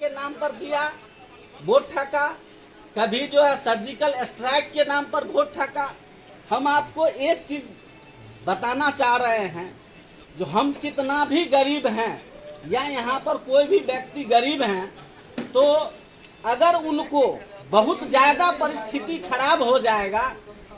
के नाम पर दिया, वोट ठका, कभी जो है सर्जिकल स्ट्राइक के नाम पर वोट ठका। हम आपको एक चीज बताना चाह रहे हैं, जो हम कितना भी गरीब हैं या यहाँ पर कोई भी व्यक्ति गरीब हैं, तो अगर उनको बहुत ज्यादा परिस्थिति खराब हो जाएगा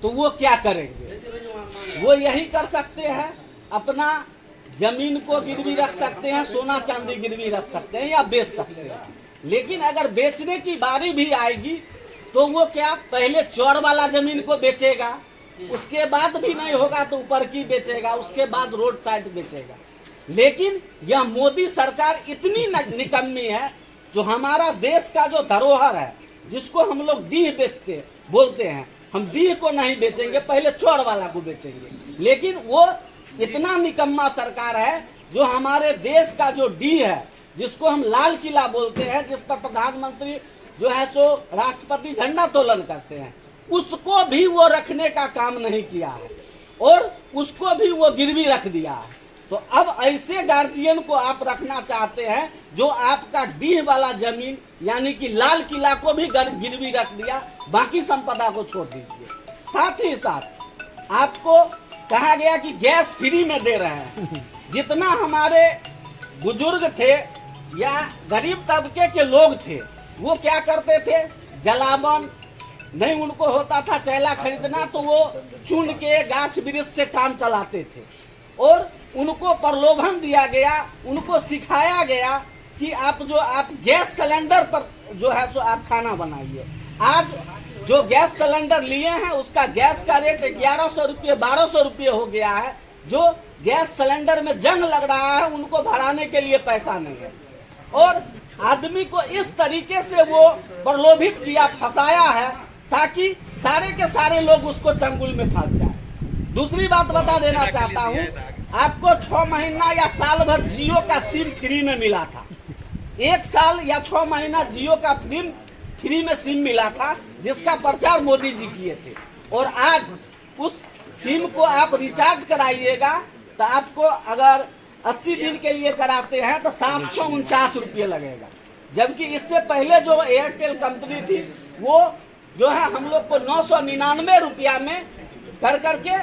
तो वो क्या करेंगे? वो यही कर सकते हैं, अपना जमीन को गिरवी रख सकते हैं, सोना चांदी गिरवी रख सकते हैं या बेच सकते हैं। लेकिन अगर बेचने की बारी भी आएगी तो वो क्या पहले चौर वाला जमीन को बेचेगा, उसके बाद भी नहीं होगा तो ऊपर की बेचेगा, उसके बाद रोड साइड बेचेगा। लेकिन यह मोदी सरकार इतनी निकम्मी है, जो हमारा देश का जो धरोहर है, जिसको हम लोग डीह बेचते बोलते हैं, हम डीह को नहीं बेचेंगे, पहले चौर वाला को बेचेंगे। लेकिन वो इतना निकम्मा सरकार है, जो हमारे देश का जो डीह है, जिसको हम लाल किला बोलते हैं, जिस पर प्रधानमंत्री जो है सो राष्ट्रपति झंडा तोलन करते हैं, उसको भी वो रखने का काम नहीं किया है और उसको भी वो गिरवी रख दिया है। तो अब ऐसे गार्जियन को आप रखना चाहते हैं, जो आपका डीह वाला जमीन यानी कि लाल किला को भी गिरवी रख दिया, बाकी संपदा को छोड़ दीजिए। साथ ही साथ आपको कहा गया कि गैस फ्री में दे रहे हैं। जितना हमारे बुजुर्ग थे या गरीब तबके के लोग थे, वो क्या करते थे, जलावन नहीं उनको होता था चैला खरीदना, तो वो चुन के गाछ वृक्ष से काम चलाते थे और उनको प्रलोभन दिया गया, उनको सिखाया गया कि आप गैस सिलेंडर पर जो है सो आप खाना बनाइए। आज जो गैस सिलेंडर लिए हैं, उसका गैस का रेट 1100 रुपये 1200 रुपये हो गया है। जो गैस सिलेंडर में जंग लग रहा है, उनको भराने के लिए पैसा नहीं है और आदमी को इस तरीके से वो प्रलोभित किया, फंसाया है, ताकि सारे के सारे लोग उसको चंगुल में फंस जाए। दूसरी बात बता देना चाहता हूँ, आपको 6 महीना या साल भर जियो का सिम फ्री में मिला था। 1 साल या 6 महीना जियो का फ्री में सिम मिला था, जिसका प्रचार मोदी जी किए थे। और आज उस सिम को आप रिचार्ज कराइएगा तो आपको अगर 80 दिन के लिए कराते हैं तो 749 रुपये लगेगा। जबकि इससे पहले जो एयरटेल कंपनी थी, वो जो है हम लोग को 999 रुपया में कर करके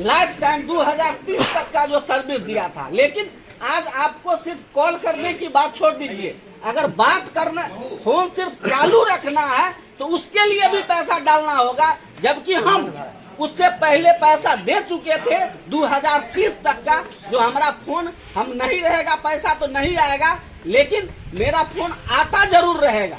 लाइफ टाइम 2030 तक का जो सर्विस दिया था। लेकिन आज आपको सिर्फ कॉल करने की बात छोड़ दीजिए, अगर बात करना, फोन सिर्फ चालू रखना है तो उसके लिए भी पैसा डालना होगा। जबकि हम उससे पहले पैसा दे चुके थे 2030 तक का। जो हमारा फोन हम नहीं रहेगा, पैसा तो नहीं आएगा, लेकिन मेरा फोन आता जरूर रहेगा।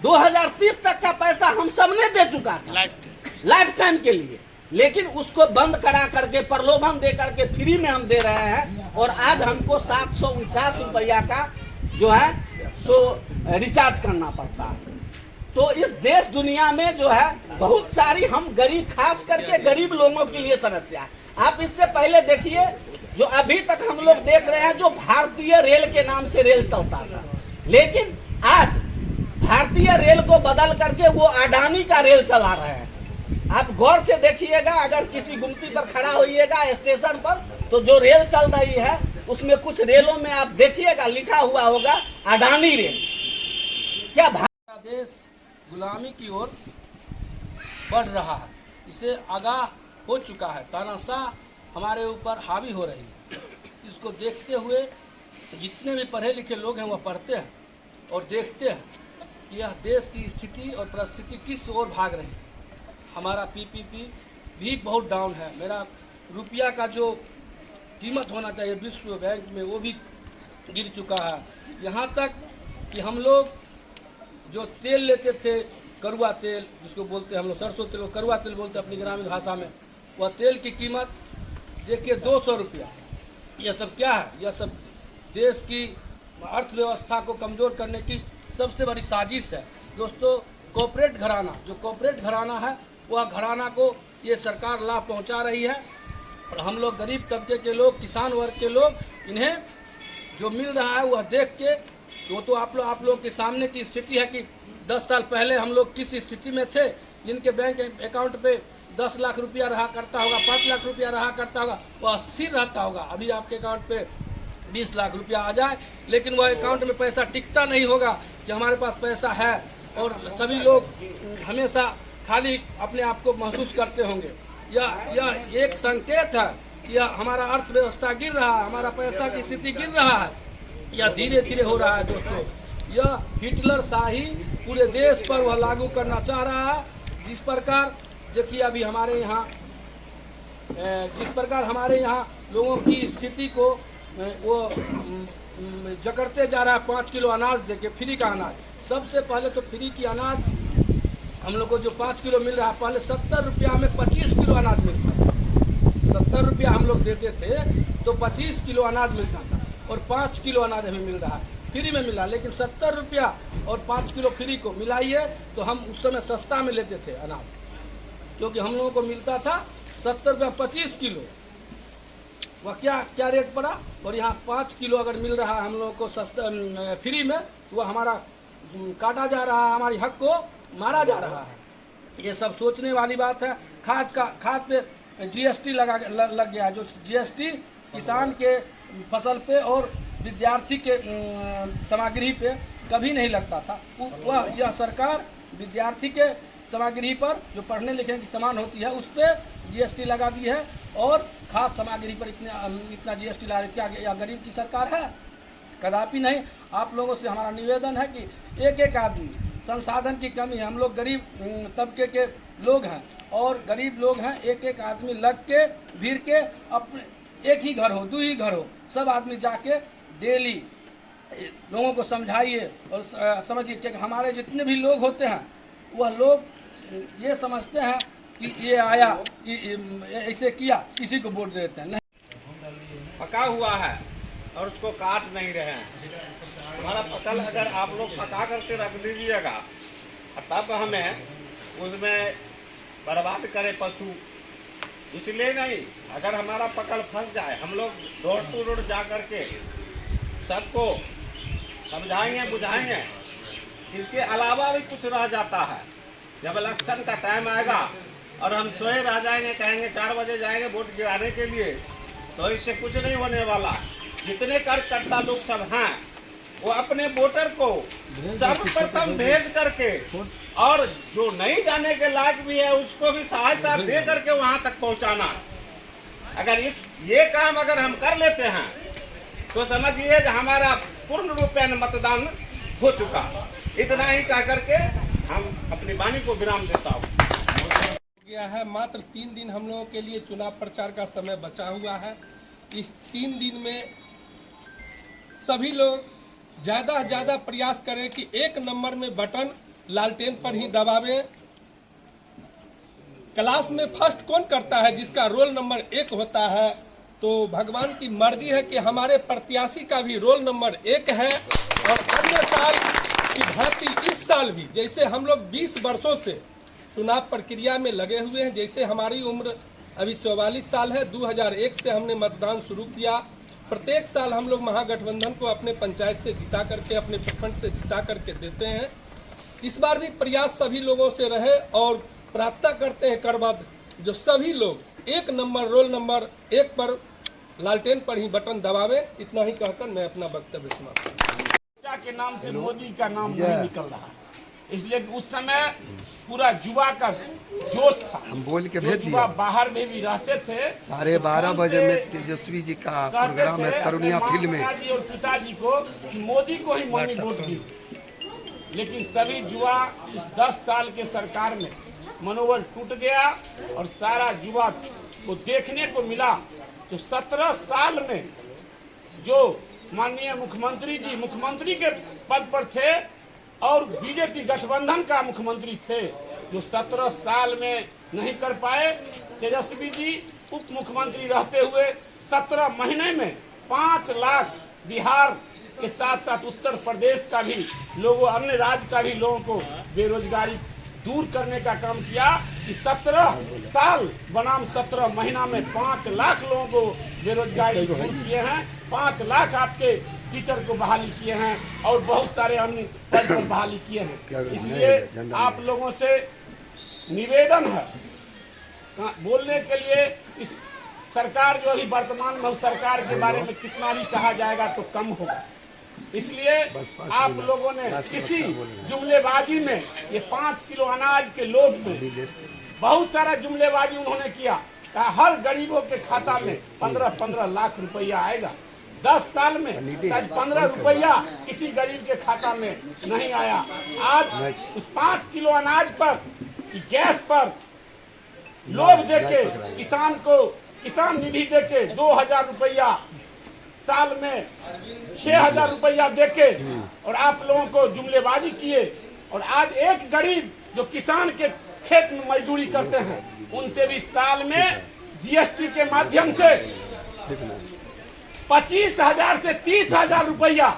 2030 तक का पैसा हम सबने दे चुका था लाइफ टाइम के लिए, लेकिन उसको बंद करा करके, प्रलोभन दे करके फ्री में हम दे रहे हैं। और आज हमको 749 रुपया का जो है सो रिचार्ज करना पड़ता है। तो इस देश दुनिया में जो है बहुत सारी हम गरीब, खास करके गरीब लोगों के लिए समस्या है। आप इससे पहले देखिए, जो अभी तक हम लोग देख रहे हैं, जो भारतीय रेल के नाम से रेल चलता था, लेकिन आज भारतीय रेल को बदल करके वो अडानी का रेल चला रहे हैं। आप गौर से देखिएगा, अगर किसी गुमती पर खड़ा होइएगा स्टेशन पर, तो जो रेल चल रही है उसमें कुछ रेलों में आप देखिएगा लिखा हुआ होगा अडानी रेल। क्या देश गुलामी की ओर बढ़ रहा है, इसे आगाह हो चुका है, तानाशाह हमारे ऊपर हावी हो रही है। इसको देखते हुए जितने भी पढ़े लिखे लोग हैं वह पढ़ते हैं और देखते हैं कि यह देश की स्थिति और परिस्थिति किस ओर भाग रही है। हमारा पीपीपी भी बहुत डाउन है। मेरा रुपया का जो कीमत होना चाहिए विश्व बैंक में, वो भी गिर चुका है। यहाँ तक कि हम लोग जो तेल लेते थे, कड़वा तेल जिसको बोलते हैं हम लोग, सरसों तेल, कड़वा तेल बोलते हैं अपनी ग्रामीण भाषा में, वह तेल की कीमत देखिए 200 रुपया। यह सब क्या है? यह सब देश की अर्थव्यवस्था को कमज़ोर करने की सबसे बड़ी साजिश है। दोस्तों, कॉर्पोरेट घराना, जो कॉर्पोरेट घराना है, वह घराना को ये सरकार लाभ पहुंचा रही है और हम लोग गरीब तबके के लोग, किसान वर्ग के लोग, इन्हें जो मिल रहा है वह देख के, वो तो आप लोग के सामने की स्थिति है कि 10 साल पहले हम लोग किस स्थिति में थे। जिनके बैंक अकाउंट पे 10 लाख रुपया रहा करता होगा, 5 लाख रुपया रहा करता होगा, वह स्थिर रहता होगा। अभी आपके अकाउंट पे 20 लाख रुपया आ जाए, लेकिन वह अकाउंट में पैसा टिकता नहीं होगा कि हमारे पास पैसा है, और सभी लोग हमेशा खाली अपने आप को महसूस करते होंगे। यह एक संकेत है कि यह हमारा अर्थव्यवस्था गिर रहा है, हमारा पैसा की स्थिति गिर रहा है, यह धीरे धीरे हो रहा है दोस्तों। यह हिटलर शाही पूरे देश पर वह लागू करना चाह रहा है। जिस प्रकार देखिए अभी हमारे यहाँ लोगों की स्थिति को वो जकड़ते जा रहा है। 5 किलो अनाज देके, फ्री का अनाज। सबसे पहले तो फ्री की अनाज हम लोग को जो 5 किलो मिल रहा है, पहले 70 रुपया में 25 किलो अनाज मिलता था। 70 रुपया हम लोग देते थे तो 25 किलो अनाज मिलता था, और 5 किलो अनाज हमें मिल रहा है, फ्री में मिला। लेकिन 70 रुपया और 5 किलो फ्री को मिलाइए तो हम उस समय सस्ता में लेते थे अनाज, क्योंकि हम लोगों को मिलता था 70 रुपया 25 किलो। वह क्या रेट पड़ा, और यहाँ 5 किलो अगर मिल रहा है हम लोगों को सस्ता फ्री में, तो वह हमारा काटा जा रहा है, हमारी हक को मारा जा रहा है। ये सब सोचने वाली बात है। खाद पे GST लग गया, जो GST किसान के फसल पे और विद्यार्थी के सामग्री पे कभी नहीं लगता था। यह सरकार विद्यार्थी के सामग्री पर, जो पढ़ने लिखने की सामान होती है, उस पर GST लगा दी है, और खाद्य सामग्री पर इतना GST लगा दी। क्या यह गरीब की सरकार है? कदापि नहीं। आप लोगों से हमारा निवेदन है कि एक आदमी, संसाधन की कमी है, हम लोग गरीब तबके के लोग हैं, और गरीब लोग हैं, एक आदमी लग के भीड़ के, अपने एक ही घर हो, 2 ही घर हो, सब आदमी जाके डेली लोगों को समझाइए और समझिए कि हमारे जितने भी लोग होते हैं, वह लोग ये समझते हैं कि ये आया, ऐसे किया, इसी को वोट देते हैं। नहीं, पका हुआ है और उसको काट नहीं रहे हैं। हमारा फसल अगर आप लोग पका करके रख दीजिएगा, तब हमें उसमें बर्बाद करे पशु, इसलिए नहीं। अगर हमारा पकल फंस जाए, हम लोग डोर टू डोर जा करके सबको समझाएंगे, बुझाएंगे। इसके अलावा भी कुछ रह जाता है। जब इलेक्शन का टाइम आएगा और हम सोए रह जाएंगे, कहेंगे 4 बजे जाएंगे वोट गिराने के लिए, तो इससे कुछ नहीं होने वाला। जितने कार्यकर्ता लोग सब हैं, वो अपने वोटर को सर्वप्रथम भेज करके, और जो नहीं जाने के लायक भी है उसको भी सहायता दे करके वहां तक पहुंचाना। अगर ये काम अगर हम कर लेते हैं तो समझिए कि हमारा पूर्ण रूपेण मतदान हो चुका। इतना ही कह करके हम अपनी वाणी को विराम देता हूँ। गया है। मात्र 3 दिन हम लोगों के लिए चुनाव प्रचार का समय बचा हुआ है। इस 3 दिन में सभी लोग ज़्यादा से ज़्यादा प्रयास करें कि 1 नंबर में बटन लालटेन पर ही दबावें। क्लास में फर्स्ट कौन करता है? जिसका रोल नंबर 1 होता है। तो भगवान की मर्जी है कि हमारे प्रत्याशी का भी रोल नंबर 1 है, और अन्य साल की भांति इस साल भी, जैसे हम लोग 20 वर्षों से चुनाव प्रक्रिया में लगे हुए हैं, जैसे हमारी उम्र अभी 44 साल है, 2001 से हमने मतदान शुरू किया। प्रत्येक साल हम लोग महागठबंधन को अपने पंचायत से जिता करके, अपने प्रखंड से जिता करके देते हैं। इस बार भी प्रयास सभी लोगों से रहे, और प्रार्थना करते हैं करबद्ध, जो सभी लोग 1 नंबर रोल नंबर 1 पर लालटेन पर ही बटन दबावे। इतना ही कहकर मैं अपना वक्तव्य समाप्त करता हूं। के नाम से मोदी का नाम नहीं निकल रहा, इसलिए उस समय पूरा युवा का जोश था। हम बोल के भेज दिया। बाहर में भी रहते थे। 12:30 बजे में तेजस्वी जी का प्रोग्राम है तरुणिया फील्ड में। पिताजी और पिताजी को मोदी को ही मनी वोट दी, लेकिन सभी युवा इस 10 साल के सरकार में मनोबल टूट गया, और सारा युवा को देखने को मिला। तो 17 साल में जो माननीय मुख्यमंत्री जी मुख्यमंत्री के पद पर थे, और बीजेपी गठबंधन का मुख्यमंत्री थे, जो 17 साल में नहीं कर पाए। तेजस्वी जी उप मुख्यमंत्री रहते हुए 17 महीने में 5 लाख बिहार के साथ साथ उत्तर प्रदेश का भी लोगों, अन्य राज्य का भी लोगों को बेरोजगारी दूर करने का काम किया। कि 17 साल बनाम 17 महीना में 5 लाख लोगों को बेरोजगारी दूर किए हैं। 5 लाख आपके टीचर को बहाली किए हैं, और बहुत सारे अन्य पद पर बहाली किए हैं। इसलिए आप लोगों से निवेदन है, बोलने के लिए इस सरकार जो अभी वर्तमान में उस सरकार के बारे में कितना भी कहा जाएगा तो कम होगा। इसलिए आप लोगों ने किसी जुमलेबाजी में ये 5 किलो अनाज के लोभ में बहुत सारा जुमलेबाजी उन्होंने किया। कहा हर गरीबों के खाता में 15-15 लाख रुपया आएगा। 10 साल में शायद 15 रुपया किसी गरीब के खाता में नहीं आया। आज उस 5 किलो अनाज पर, गैस पर लोभ देके किसान को किसान निधि देके 2000 रुपया, साल में 6000 रुपया देके और आप लोगों को जुमलेबाजी किए। और आज एक गरीब जो किसान के खेत में मजदूरी करते हैं उनसे भी साल में जीएसटी के माध्यम से 25,000 से 30,000 रुपया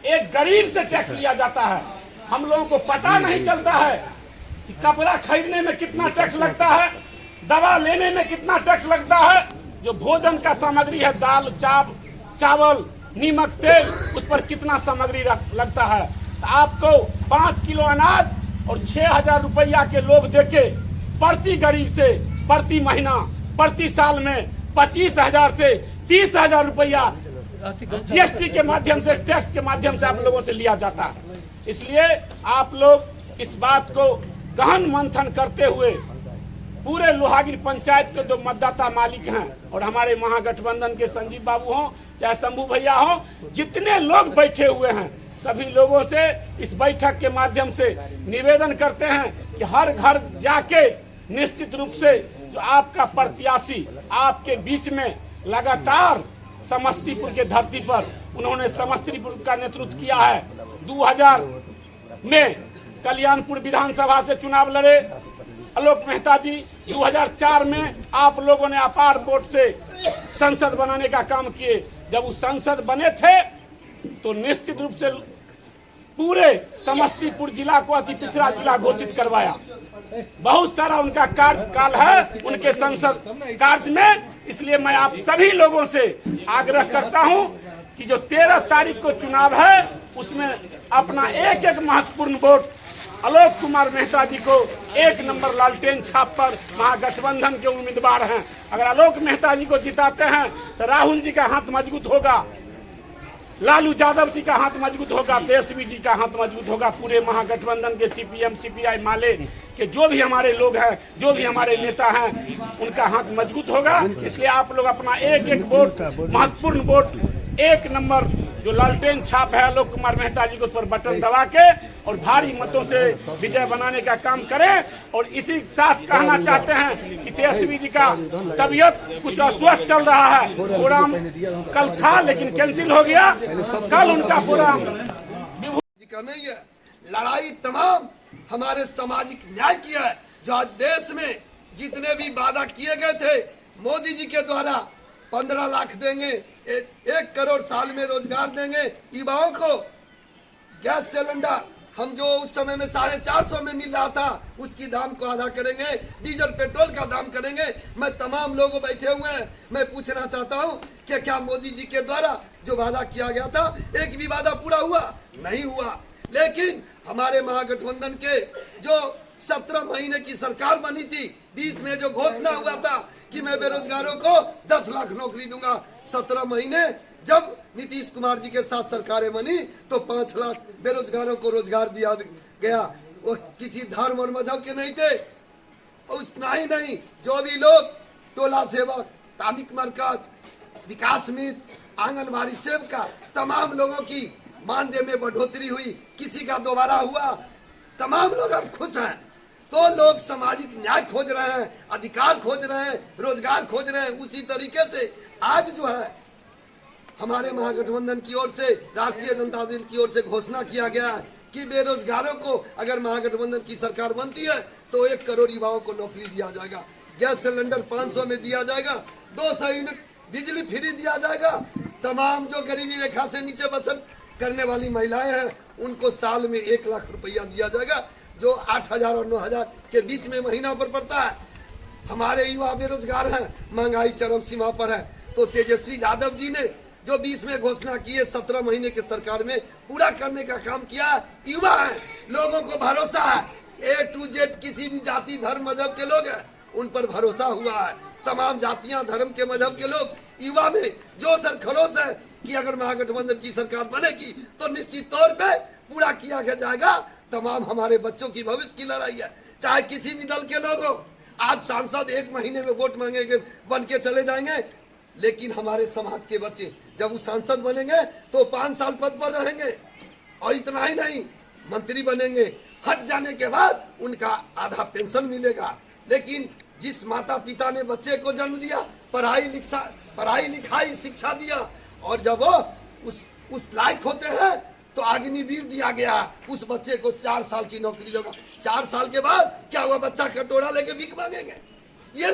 एक गरीब से टैक्स लिया जाता है। हम लोगों को पता नहीं चलता है कि कपड़ा खरीदने में कितना टैक्स लगता है, दवा लेने में कितना टैक्स लगता है, जो भोजन का सामग्री है दाल चावल नीमक तेल, उस पर कितना सामग्री लगता है। तो आपको 5 किलो अनाज और 6,000 रुपया के लोभ देके प्रति गरीब से प्रति महीना प्रति साल में 25,000 से 30,000 रुपया जीएसटी के माध्यम से, टैक्स के माध्यम से आप लोगों से लिया जाता है। इसलिए आप लोग इस बात को गहन मंथन करते हुए पूरे लोहागिरी पंचायत के जो मतदाता मालिक हैं और हमारे महागठबंधन के संजीव बाबू हों चाहे शंभू भैया हो, जितने लोग बैठे हुए हैं सभी लोगों से इस बैठक के माध्यम से निवेदन करते हैं कि हर घर जाके निश्चित रूप से जो आपका प्रत्याशी आपके बीच में लगातार समस्तीपुर के धरती पर उन्होंने समस्तीपुर का नेतृत्व किया है। 2000 में कल्याणपुर विधानसभा से चुनाव लड़े आलोक मेहता जी, 2004 में आप लोगों ने अपार वोट से संसद बनाने का काम किए। जब वो संसद बने थे तो निश्चित रूप से पूरे समस्तीपुर जिला को अति पिछड़ा जिला घोषित करवाया। बहुत सारा उनका कार्यकाल है उनके संसद कार्य में। इसलिए मैं आप सभी लोगों से आग्रह करता हूं कि जो 13 तारीख को चुनाव है उसमें अपना एक एक महत्वपूर्ण वोट आलोक कुमार मेहता जी को 1 नंबर लालटेन छाप पर महागठबंधन के उम्मीदवार हैं। अगर आलोक मेहता जी को जिताते हैं तो राहुल जी का हाथ मजबूत होगा, लालू यादव जी का हाथ मजबूत होगा, तेजस्वी जी का हाथ मजबूत होगा। पूरे महागठबंधन के सीपीएम सीपीआई माले के जो भी हमारे लोग हैं, जो भी हमारे नेता हैं, उनका हाथ मजबूत होगा। इसलिए आप लोग अपना एक एक वोट, महत्वपूर्ण वोट, 1 नंबर जो लालटेन छाप है आलोक कुमार मेहता जी को, उस पर बटन दबा के और भारी मतों से विजय बनाने का काम करें। और इसी साथ कहना चाहते हैं कि तेजस्वी जी का तबीयत कुछ अस्वस्थ चल रहा है। प्रोग्राम कल था लेकिन कैंसिल हो गया। कल उनका प्रोग्राम का नहीं है। लड़ाई तमाम हमारे सामाजिक न्याय की है। जो आज देश में जितने भी वादा किए गए थे मोदी जी के द्वारा, 15 लाख देंगे, 1 करोड़ साल में रोजगार देंगे युवाओं को, गैस सिलेंडर हम जो उस समय में 450 में मिल रहा था उसकी दाम को आधा करेंगे, डीजल पेट्रोल का दाम करेंगे। मैं तमाम लोगों बैठे हुए हैं, मैं पूछना चाहता हूं कि क्या मोदी जी के द्वारा जो वादा किया गया था एक भी वादा पूरा हुआ? नहीं हुआ। लेकिन हमारे महागठबंधन के जो 17 महीने की सरकार बनी थी, 20 में जो घोषणा हुआ था कि मैं बेरोजगारों को 10 लाख नौकरी दूंगा, 17 महीने जब नीतीश कुमार जी के साथ सरकारें बनी तो 5 लाख बेरोजगारों को रोजगार दिया गया। वो किसी धर्म और मजहब के नहीं थे। उतना ही नहीं, जो भी लोग टोला सेवक, तामिक मरकज, विकास मित्र, आंगनबाड़ी सेविका, तमाम लोगों की मानदेय में बढ़ोतरी हुई, किसी का दोबारा हुआ, तमाम लोग अब खुश हैं। तो लोग सामाजिक न्याय खोज रहे हैं, अधिकार खोज रहे हैं, रोजगार खोज रहे हैं। उसी तरीके से आज जो है हमारे महागठबंधन की ओर से, राष्ट्रीय जनता दल की ओर से घोषणा किया गया है कि बेरोजगारों को अगर महागठबंधन की सरकार बनती है तो 1 करोड़ युवाओं को नौकरी दिया जाएगा, गैस सिलेंडर 500 में दिया जाएगा, 200 यूनिट बिजली फ्री दिया जाएगा। तमाम जो गरीबी रेखा से नीचे बसर करने वाली महिलाएं हैं उनको साल में 1 लाख रुपया दिया जाएगा, जो 8,000 और 9,000 के बीच में महीना पर पड़ता है। हमारे युवा बेरोजगार हैं, महंगाई चरम सीमा पर है। तो तेजस्वी यादव जी ने जो 20 में घोषणा की है, 17 महीने की सरकार में पूरा करने का काम किया। युवा है, लोगों को भरोसा है, A to Z किसी भी जाति धर्म मजहब के लोग हैं, उन पर भरोसा हुआ है। तमाम जातियां, धर्म के, मजहब के लोग युवा में जोश और खरोश है कि अगर महागठबंधन की सरकार बनेगी तो निश्चित तौर पे पूरा किया जाएगा। तमाम हमारे बच्चों की भविष्य की लड़ाई है, चाहे किसी भी दल के लोग हो। आज सांसद 1 महीने में वोट मांगेंगे, बन के चले जाएंगे, लेकिन हमारे समाज के बच्चे जब वो सांसद बनेंगे तो 5 साल पद पर रहेंगे। और इतना ही नहीं, मंत्री बनेंगे, हट जाने के बाद उनका आधा पेंशन मिलेगा। लेकिन जिस माता पिता ने बच्चे को जन्म दिया, पढ़ाई लिखाई शिक्षा दिया, और जब वो उस लायक होते हैं तो अग्निवीर दिया गया, उस बच्चे को 4 साल की नौकरी देगा। 4 साल के बाद क्या हुआ, बच्चा कटोरा लेके भीख मांगेंगे? ये